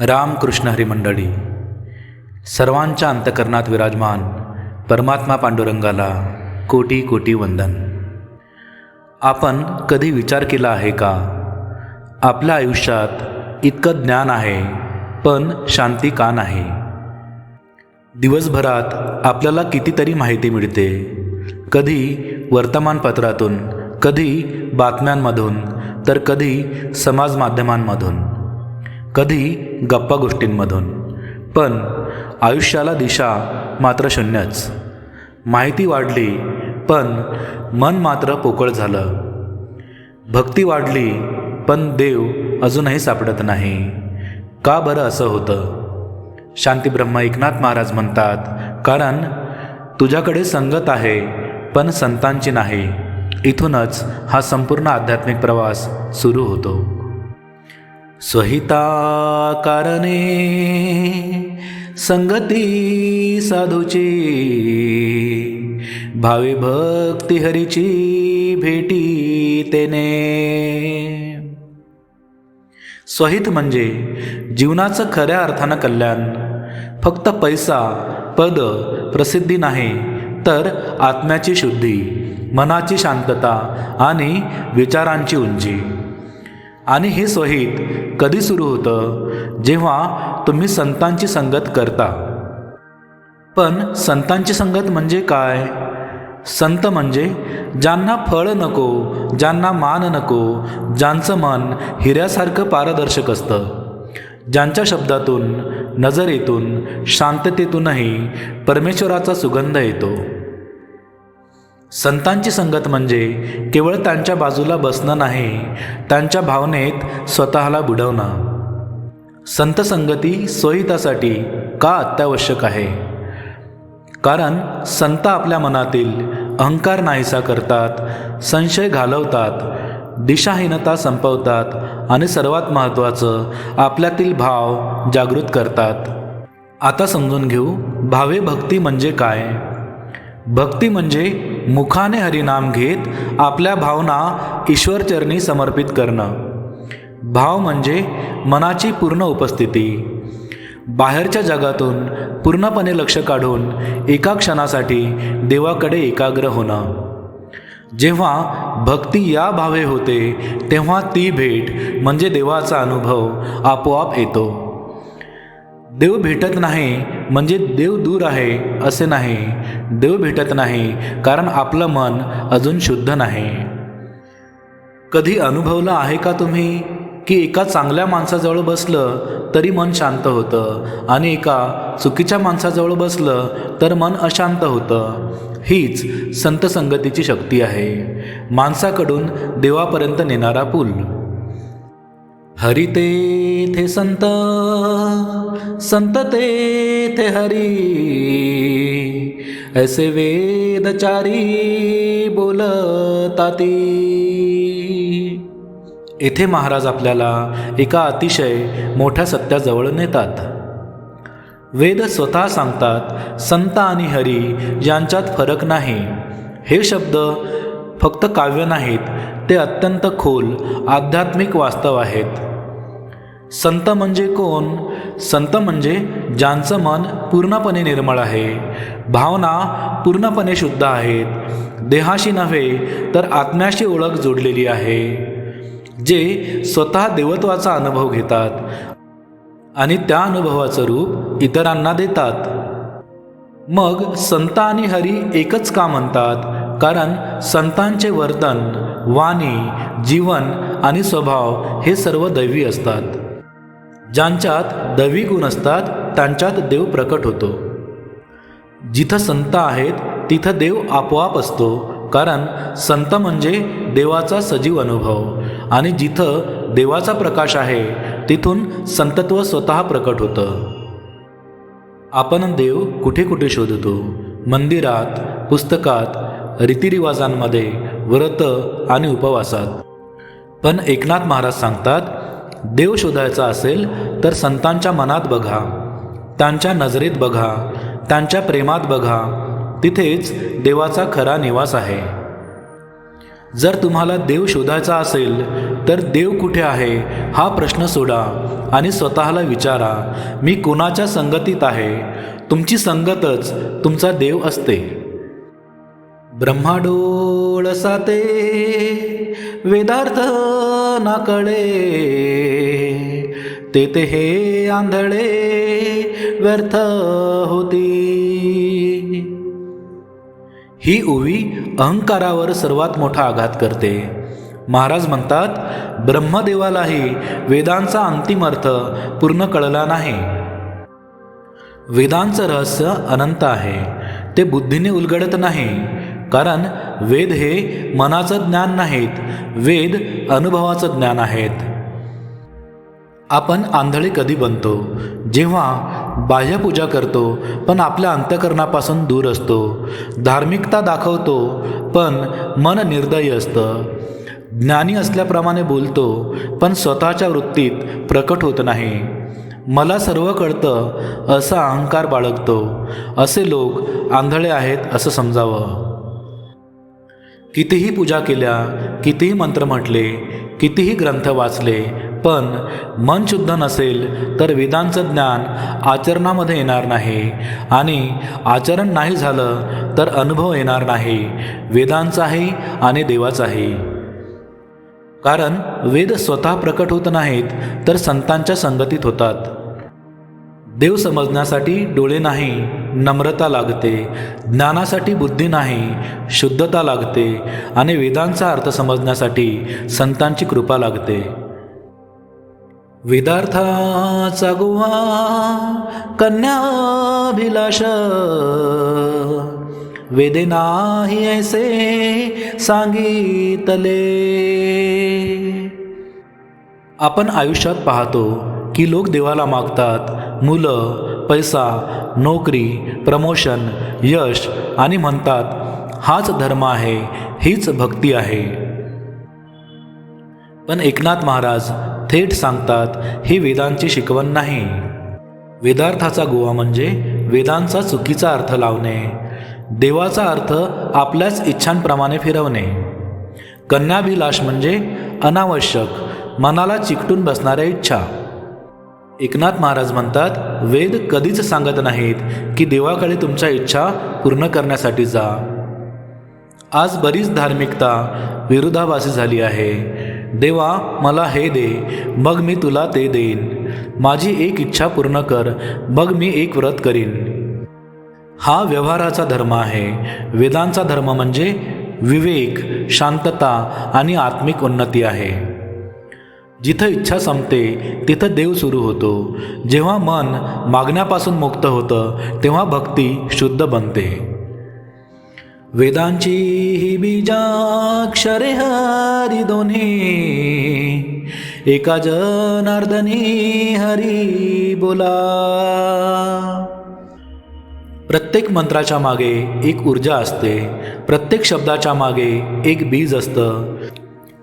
रामकृष्ण हरी मंडळी, सर्वांच्या अंतकरणात विराजमान परमात्मा पांडुरंगाला कोटी कोटी वंदन. आपण कधी विचार केला आहे का, आपल्या आयुष्यात इतकं ज्ञान आहे पण शांती का नाही? दिवसभरात आपल्याला कितीतरी माहिती मिळते, कधी वर्तमानपत्रातून, कधी बातम्यांमधून, तर कधी समाज माध्यमांमधून, कधी गप्पा गोष्टींमधून. पण आयुष्याला दिशा मात्र शून्यच. माहिती वाढली पण मन मात्र पोकळ झालं. भक्ती वाढली पण देव अजूनही सापडत नाही. का बरं असं होतं? शांतीब्रह्म एकनाथ महाराज म्हणतात, कारण तुझ्याकडे संगत आहे पण संतांची नाही. इथूनच हा संपूर्ण आध्यात्मिक प्रवास सुरू होतो. स्वहिता कारणे संगती साधूची, भावे भक्ती हरीची भेटी तेने. स्वहित म्हणजे जीवनाचं खऱ्या अर्थानं कल्याण. फक्त पैसा, पद, प्रसिद्धी नाही, तर आत्म्याची शुद्धी, मनाची शांतता आणि विचारांची उंची. आणि हे स्वहित कधी सुरू होतं? जेव्हा तुम्ही संतांची संगत करता. पण संतांची संगत म्हणजे काय? संत म्हणजे ज्यांना फळ नको, ज्यांना मान नको, ज्यांचं मन हिऱ्यासारखं पारदर्शक असतं, ज्यांच्या शब्दातून, नजरेतून, शांततेतूनही परमेश्वराचा सुगंध येतो. संतांची संगत म्हणजे केवळ त्यांच्या बाजूला बसणं नाही, त्यांच्या भावनेत स्वतःला बुडवणं. संत संगती स्वहितासाठी का अत्यावश्यक आहे? कारण संत आपल्या मनातील अहंकार नाहीसा करतात, संशय घालवतात, दिशाहीनता संपवतात आणि सर्वात महत्त्वाचं आपल्यातील भाव जागृत करतात. आता समजून घेऊ, भावे भक्ती म्हणजे काय? भक्ती म्हणजे मुखाने हरिनाम घेत आपल्या भावना ईश्वरचरणी समर्पित करणं. भाव म्हणजे मनाची पूर्ण उपस्थिती. बाहेरच्या जगातून पूर्णपणे लक्ष काढून एका क्षणासाठी देवाकडे एकाग्र होणं. जेव्हा भक्ती या भावे होते तेव्हा ती भेट म्हणजे देवाचा अनुभव आपोआप येतो. देव भेटत नाही म्हणजे देव दूर आहे असे नाही. देव भेटत नाही कारण आपलं मन अजून शुद्ध नाही. कधी अनुभवलं आहे का तुम्ही की एका चांगल्या माणसाजवळ बसलं तरी मन शांत होतं आणि एका चुकीच्या माणसाजवळ बसलं तर मन अशांत होतं? हीच संत संगतीची शक्ती आहे, माणसाकडून देवापर्यंत नेणारा पूल. हरी तेथे संत, संत तेथे हरी, ऐसे वेदचारी बोलताती. येथे महाराज आपल्याला एका अतिशय मोठ्या सत्याजवळ नेतात. वेद स्वतः सांगतात, संत आणि हरी यांच्यात फरक नाही. हे शब्द फक्त काव्य नाहीत, ते अत्यंत खोल आध्यात्मिक वास्तव आहेत. संत म्हणजे कोण? संत म्हणजे ज्यांचं मन पूर्णपणे निर्मळ आहे, भावना पूर्णपणे शुद्ध आहेत, देहाशी नव्हे तर आत्म्याशी ओळख जोडलेली आहे, जे स्वतः देवत्वाचा अनुभव घेतात आणि त्या अनुभवाचं रूप इतरांना देतात. मग संत आणि हरी एकच का म्हणतात? कारण संतांचे वर्तन, वाणी, जीवन आणि स्वभाव हे सर्व दैवी असतात. ज्यांच्यात दैवी गुण असतात त्यांच्यात देव प्रकट होतो. जिथं संत आहेत तिथं देव आपोआप असतो, कारण संत म्हणजे देवाचा सजीव अनुभव. आणि जिथं देवाचा प्रकाश आहे तिथून संतत्व स्वतः प्रकट होतं. आपण देव कुठे कुठे शोधतो? मंदिरात, पुस्तकात, रीतिरिवाजांमध्ये, व्रत आणि उपवासात. पण एकनाथ महाराज सांगतात, देव शोधायचा असेल तर संतांच्या मनात बघा, त्यांच्या नजरेत बघा, त्यांच्या प्रेमात बघा. तिथेच देवाचा खरा निवास आहे. जर तुम्हाला देव शोधायचा असेल तर देव कुठे आहे हा प्रश्न सोडा आणि स्वतःला विचारा, मी कोणाच्या संगतीत आहे. तुमची संगतच तुमचा देव असते. ब्रह्माडोळ साते वेदार्थ ना कळे, ते हे आंधळे व्यर्थ होती. ही ओवी अहंकारावर सर्वात मोठा आघात करते. महाराज म्हणतात, ब्रह्मदेवालाही वेदांचा अंतिम अर्थ पूर्ण कळला नाही. वेदांचं रहस्य अनंत आहे, ते बुद्धीने उलगडत नाही. कारण वेद हे मनाचं ज्ञान नाहीत, वेद अनुभवाचं ज्ञान आहेत. आपण आंधळे कधी बनतो? जेव्हा बाह्यपूजा करतो पण आपल्या अंतःकरणापासून दूर असतो. धार्मिकता दाखवतो पण मन निर्दयी असतं. ज्ञानी असल्याप्रमाणे बोलतो पण स्वतःच्या वृत्तीत प्रकट होत नाही. मला सर्व कळतं असा अहंकार बाळगतो. असे लोक आंधळे आहेत असं समजावं. कितीही पूजा केल्या, कितीही मंत्र म्हटले, कितीही ग्रंथ वाचले, पण मन शुद्ध नसेल तर वेदांचं ज्ञान आचरणामध्ये येणार नाही. आणि आचरण नाही झालं तर अनुभव येणार नाही, वेदांचाही आणि देवाचाही. कारण वेद स्वतः प्रकट होत नाहीत तर संतांच्या संगतीत होतात. देव समजण्यासाठी डोळे नाही, नम्रता लागते. ज्ञानासाठी बुद्धी नाही, शुद्धता लागते. आणि वेदांचा अर्थ समजण्यासाठी संतांची कृपा लागते. वेदार्थाचा गुहा कन्याभिलाष, वेदे नाही ऐसे सांगितले. आपण आयुष्यात पाहतो की लोक देवाला मागतात मुलं, पैसा, नोकरी, प्रमोशन, यश आणि म्हणतात हाच धर्म आहे, हीच भक्ती आहे. पण एकनाथ महाराज थेट सांगतात, ही वेदांची शिकवण नाही. वेदार्थाचा गोवा म्हणजे वेदांचा चुकीचा अर्थ लावणे, देवाचा अर्थ आपल्याच इच्छांप्रमाणे फिरवणे. कन्याभिलाष म्हणजे अनावश्यक, मनाला चिकटून बसणाऱ्या इच्छा. एकनाथ महाराज म्हणतात, वेद कधीच सांगत नाहीत की देवाकडे तुमच्या इच्छा पूर्ण करण्यासाठी जा. आज बरीच धार्मिकता विरोधाभासी झाली आहे. देवा मला हे दे, मग मी तुला ते देईन. माझी एक इच्छा पूर्ण कर, मग मी एक व्रत करीन. हा व्यवहाराचा धर्म आहे. वेदांचा धर्म म्हणजे विवेक, शांतता आणि आत्मिक उन्नती आहे. जिथं इच्छा संपते तिथं देव सुरू होतो. जेव्हा मन मागण्यापासून मुक्त होतं तेव्हा भक्ती शुद्ध बनते. वेदांची ही बीजाक्षरे हरी दोन्ही, एका जनार्दनी हरी बोला. प्रत्येक मंत्राच्या मागे एक ऊर्जा असते. प्रत्येक शब्दाच्या मागे एक बीज असतं.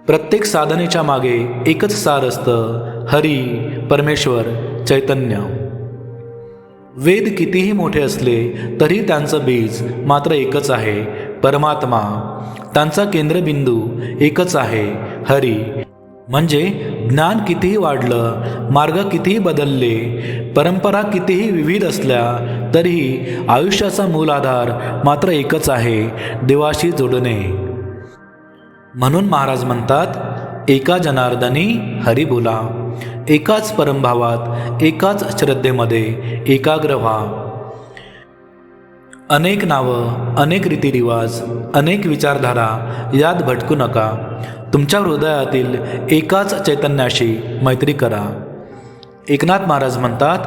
प्रत्येक साधनेच्या मागे एकच सार असतं, हरी, परमेश्वर, चैतन्य. वेद कितीही मोठे असले तरी त्यांचं बीज मात्र एकच आहे, परमात्मा. त्यांचा केंद्रबिंदू एकच आहे, हरी. म्हणजे ज्ञान कितीही वाढलं, मार्ग कितीही बदलले, परंपरा कितीही विविध असल्या तरीही आयुष्याचा मूल आधार मात्र एकच आहे, देवाशी जोडणे. म्हणून महाराज म्हणतात, एका जनार्दनी हरी बोला. एकाच परमभावात, एकाच श्रद्धेमध्ये एकाग्र व्हा. अनेक नावं, अनेक रीतिरिवाज, अनेक विचारधारा यात भटकू नका. तुमच्या हृदयातील एकाच चैतन्याशी मैत्री करा. एकनाथ महाराज म्हणतात,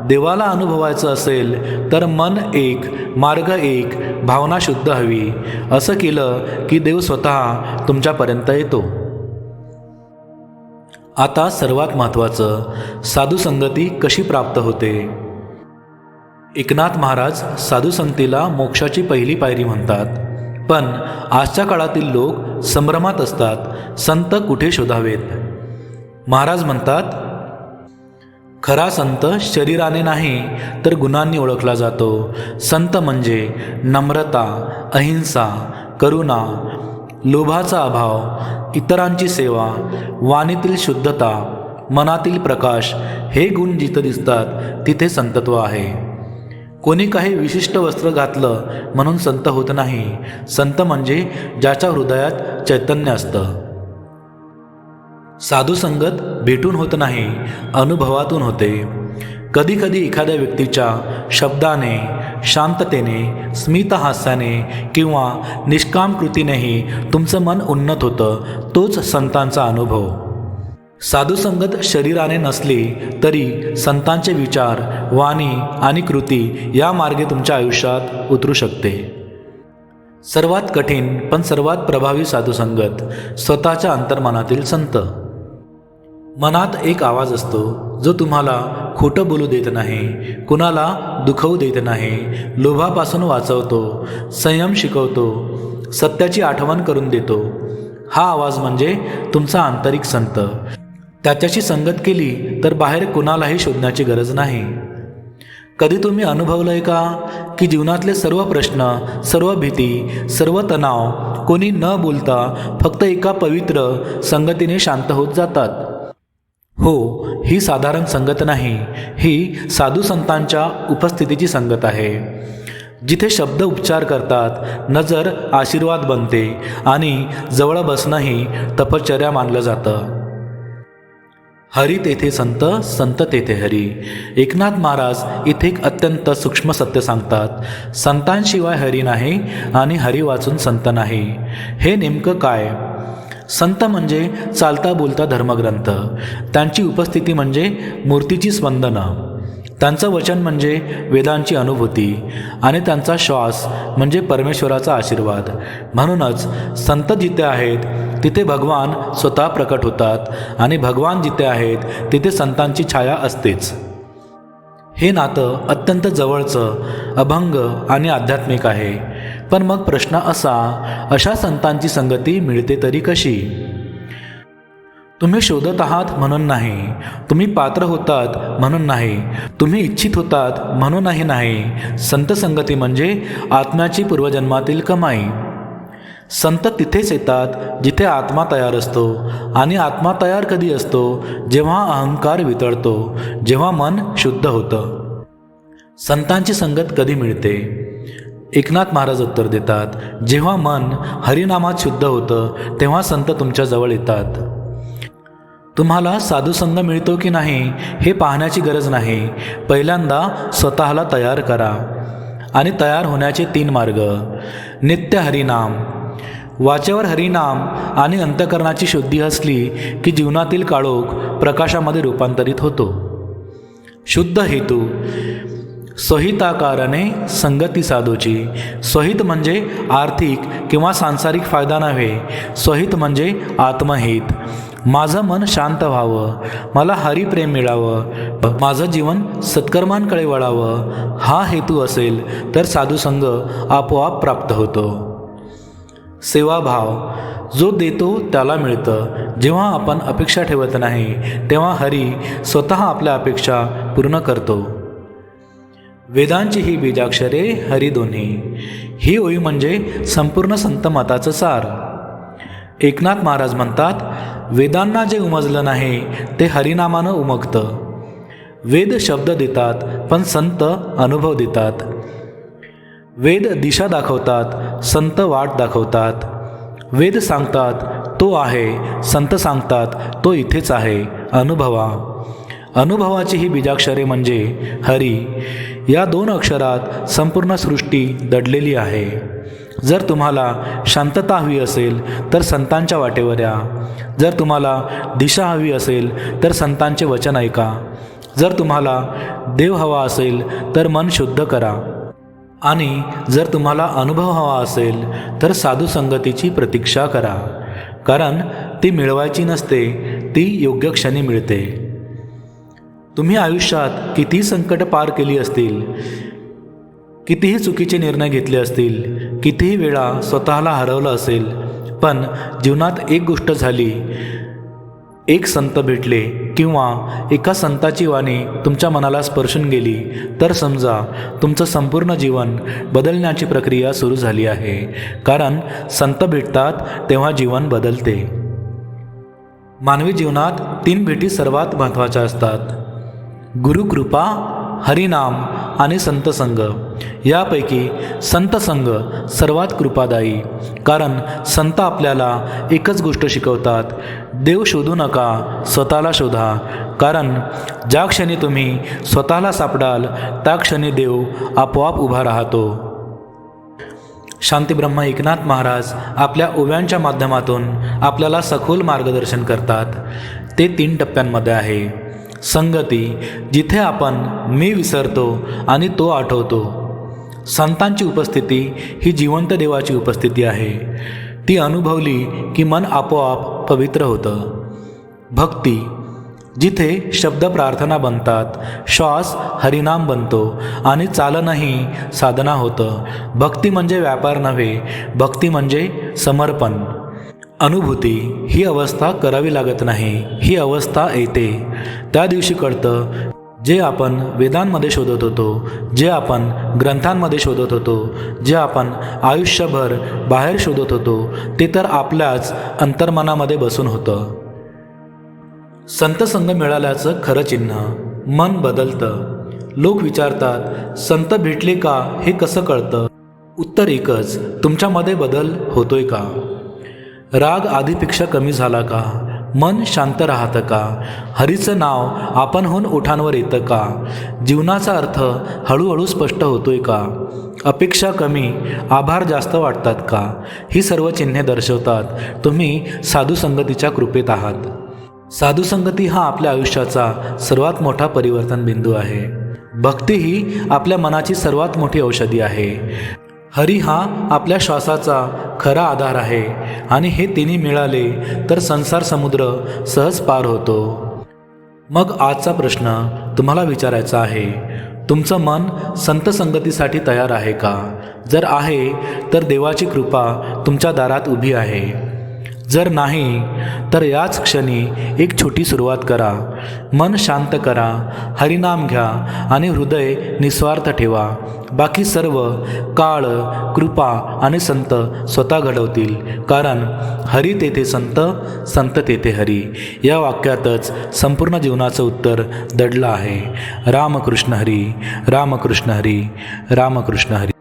देवाला अनुभवायचं असेल तर मन एक, मार्ग एक, भावना शुद्ध हवी. असं केलं की देव स्वतः तुमच्यापर्यंत येतो. आता सर्वात महत्त्वाचं, साधुसंगती कशी प्राप्त होते. एकनाथ महाराज साधुसंगतीला मोक्षाची पहिली पायरी म्हणतात. पण आजच्या काळातील लोक संभ्रमात असतात, संत कुठे शोधावेत. महाराज म्हणतात, खरा संत शरीराने नाही तर गुणांनी ओळखला जातो. संत म्हणजे नम्रता, अहिंसा, करुणा, लोभाचा अभाव, इतरांची सेवा, वाणीतील शुद्धता, मनातील प्रकाश हे गुण जिथं दिसतात तिथे संतत्व आहे. कोणी काही विशिष्ट वस्त्र घातलं म्हणून संत होत नाही. संत म्हणजे ज्याच्या हृदयात चैतन्य असतं. साधू संगत भेटून होत नाही, अनुभवातून होते. कधीकधी एखाद्या व्यक्तीच्या शब्दाने, शांततेने, स्मितहास्याने किंवा निष्काम कृतीनेही तुमचं मन उन्नत होतं. तोच संतांचा अनुभव. साधू संगत शरीराने नसली तरी संतांचे विचार, वाणी आणि कृती या मार्गे तुमच्या आयुष्यात उतरू शकते. सर्वात कठीण पण सर्वात प्रभावी साधू संगत स्वतःच्या अंतर्मनातील संत. मनात एक आवाज असतो जो तुम्हाला खोटं बोलू देत नाही, कुणाला दुखवू देत नाही, लोभापासून वाचवतो, संयम शिकवतो, सत्याची आठवण करून देतो. हा आवाज म्हणजे तुमचा आंतरिक संत. त्याच्याशी संगत केली तर बाहेर कुणालाही शोधण्याची गरज नाही. कधी तुम्ही अनुभवलंय का की जीवनातले सर्व प्रश्न, सर्व भीती, सर्व तणाव कोणी न बोलता फक्त एका पवित्र संगतीने शांत होत जातात? हो, ही साधारण संगत नाही, ही साधू संतांच्या उपस्थितीची संगत आहे. जिथे शब्द उपचार करतात, नजर आशीर्वाद बनते आणि जवळ बसणंही तपश्चर्या मानलं जातं. हरी तेथे संत, संत तेथे हरी. एकनाथ महाराज इथे एक अत्यंत सूक्ष्म सत्य सांगतात. संतांशिवाय हरी नाही आणि हरी वाचून संत नाही. हे नेमकं काय? संत म्हणजे चालता बोलता धर्मग्रंथ. त्यांची उपस्थिती म्हणजे मूर्तीची स्पंदनं. त्यांचं वचन म्हणजे वेदांची अनुभूती आणि त्यांचा श्वास म्हणजे परमेश्वराचा आशीर्वाद. म्हणूनच संत जिथे आहेत तिथे भगवान स्वतः प्रकट होतात आणि भगवान जिथे आहेत तिथे संतांची छाया असतेच. हे नातं अत्यंत जवळचं, अभंग आणि आध्यात्मिक आहे. पण मग प्रश्न असा, अशा संतांची संगती मिळते तरी कशी? तुम्ही शोधत आहात म्हणून नाही, तुम्ही पात्र होतात म्हणून नाही, तुम्ही इच्छित होतात म्हणूनही नाही. संत संगती म्हणजे आत्म्याची पूर्वजन्मातील कमाई. संत तिथेच येतात जिथे आत्मा तयार असतो. आणि आत्मा तयार कधी असतो? जेव्हा अहंकार वितळतो, जेव्हा मन शुद्ध होतं. संतांची संगत कधी मिळते? एकनाथ महाराज उत्तर देतात, जेव्हा मन हरिनामात शुद्ध होतं तेव्हा संत तुमच्या जवळ येतात. तुम्हाला साधुसंग मिळतो की नाही हे पाहण्याची गरज नाही. पहिल्यांदा स्वतःला तयार करा. आणि तयार होण्याचे 3 मार्ग. नित्य हरिनाम. वाचेवर हरिनाम आणि अंतकरणाची शुद्धी असली की जीवनातील काळोख प्रकाशामध्ये रूपांतरित होतो. शुद्ध हेतू. स्वहिताकारणे संगती साधूची. स्वहित म्हणजे आर्थिक किंवा सांसारिक फायदा नव्हे. स्वहित म्हणजे आत्महित. माझं मन शांत व्हावं, मला हरिप्रेम मिळावं, माझं जीवन सत्कर्मांकडे वळावं, हा हेतू असेल तर साधुसंग आपोआप प्राप्त होतो. सेवाभाव. जो देतो त्याला मिळतं. जेव्हा आपण अपेक्षा ठेवत नाही तेव्हा हरी स्वतः आपल्या अपेक्षा पूर्ण करतो. वेदांची ही बीजाक्षरे हरी दोन्ही. ही ओळी म्हणजे संपूर्ण संत मताचं सार. एकनाथ महाराज म्हणतात, वेदांना जे उमजलं नाही ते हरिनामानं उमगतं. वेद शब्द देतात पण संत अनुभव देतात. वेद दिशा दाखवतात, संत वाट दाखवतात. वेद सांगतात तो आहे, संत सांगतात तो इथेच आहे, अनुभवा. अनुभवाची ही बीजाक्षरे म्हणजे हरी. या 2 अक्षरात संपूर्ण सृष्टी दडलेली आहे. जर तुम्हाला शांतता हवी असेल तर संतांच्या वाटेवर या. जर तुम्हाला दिशा हवी असेल तर संतांचे वचन ऐका. जर तुम्हाला देव हवा असेल तर मन शुद्ध करा. आणि जर तुम्हाला अनुभव हवा असेल तर साधू संगतीची प्रतीक्षा करा. कारण ती मिळवायची नसते, ती योग्य क्षणी मिळते. तुम्ही आयुष्यात कितीही संकट पार केली असतील, कितीही चुकीचे निर्णय घेतले असतील, कितीही वेळा स्वतःला हरवलं असेल, पण जीवनात एक गोष्ट झाली एक संत भेटले किंवा एका संताची वाणी तुमच्या मनाला स्पर्शून गेली तर समजा तुमचं संपूर्ण जीवन बदलण्याची प्रक्रिया सुरू झाली आहे. कारण संत भेटतात तेव्हा जीवन बदलते. मानवी जीवनात 3 भेटी सर्वात महत्त्वाच्या असतात: गुरुकृपा, हरिनाम आणि संतसंग. यापैकी संतसंग सर्वात कृपादायी. कारण संत आपल्याला एकच गोष्ट शिकवतात: देव शोधू नका, स्वतःला शोधा. कारण ज्या क्षणी तुम्ही स्वतःला सापडाल त्या क्षणी देव आपोआप उभा राहतो. शांतीब्रह्म एकनाथ महाराज आपल्या ओव्यांच्या माध्यमातून आपल्याला सखोल मार्गदर्शन करतात. ते 3 टप्प्यांमध्ये आहे. संगती, जिथे आपण मी विसरतो आणि तो आठवतो. संतांची उपस्थिती ही जिवंत देवाची उपस्थिती आहे. ती अनुभवली की मन आपोआप पवित्र होतं. भक्ती, जिथे शब्द प्रार्थना बनतात, श्वास हरिनाम बनतो आणि चालनही साधना होतं. भक्ती म्हणजे व्यापार नव्हे, भक्ती म्हणजे समर्पण. अनुभूती, ही अवस्था करावी लागत नाही, ही अवस्था येते. त्या दिवशी कळतं जे आपण वेदांमध्ये शोधत होतो, जे आपण ग्रंथांमध्ये शोधत होतो, जे आपण आयुष्यभर बाहेर शोधत होतो, ते तर आपल्याच अंतर्मनामध्ये बसून होतं. संतसंग मिळाल्याचं खरं चिन्ह. मन बदलतं. लोक विचारतात, संत भेटले का हे कसं कळतं? उत्तर एकच: तुमच्यामध्ये बदल होतोय का? राग आधीपेक्षा कमी झाला का? मन शांत राहतं का? हरीचं नाव आपणहून ओठांवर येतं का? जीवनाचा अर्थ हळूहळू स्पष्ट होतोय का? अपेक्षा कमी, आभार जास्त वाटतात का? ही सर्व चिन्हे दर्शवतात तुम्ही साधुसंगतीच्या कृपेत आहात. साधुसंगती हा आपल्या आयुष्याचा सर्वात मोठा परिवर्तन बिंदू आहे. भक्ती ही आपल्या मनाची सर्वात मोठी औषधी आहे. हरी हा आपल्या श्वासाचा खरा आधार आहे आणि हे तिन्ही मिळाले तर संसार समुद्र सहज पार होतो. मग आजचा प्रश्न तुम्हाला विचारायचा आहे: तुमचं मन संत संगतीसाठी तयार आहे का? जर आहे तर देवाची कृपा तुमच्या दारात उभी आहे. जर नाही तर याच क्षणी एक छोटी सुरुवात करा. मन शांत करा, हरिनाम घ्या आणि हृदय निस्वार्थ ठेवा. बाकी सर्व काळ, कृपा आणि संत स्वतः घडवतील. कारण हरी तेथे संत, संत तेथे हरी. या वाक्यातच संपूर्ण जीवनाचं उत्तर दडलं आहे. रामकृष्ण हरी, रामकृष्ण हरी, रामकृष्ण हरी.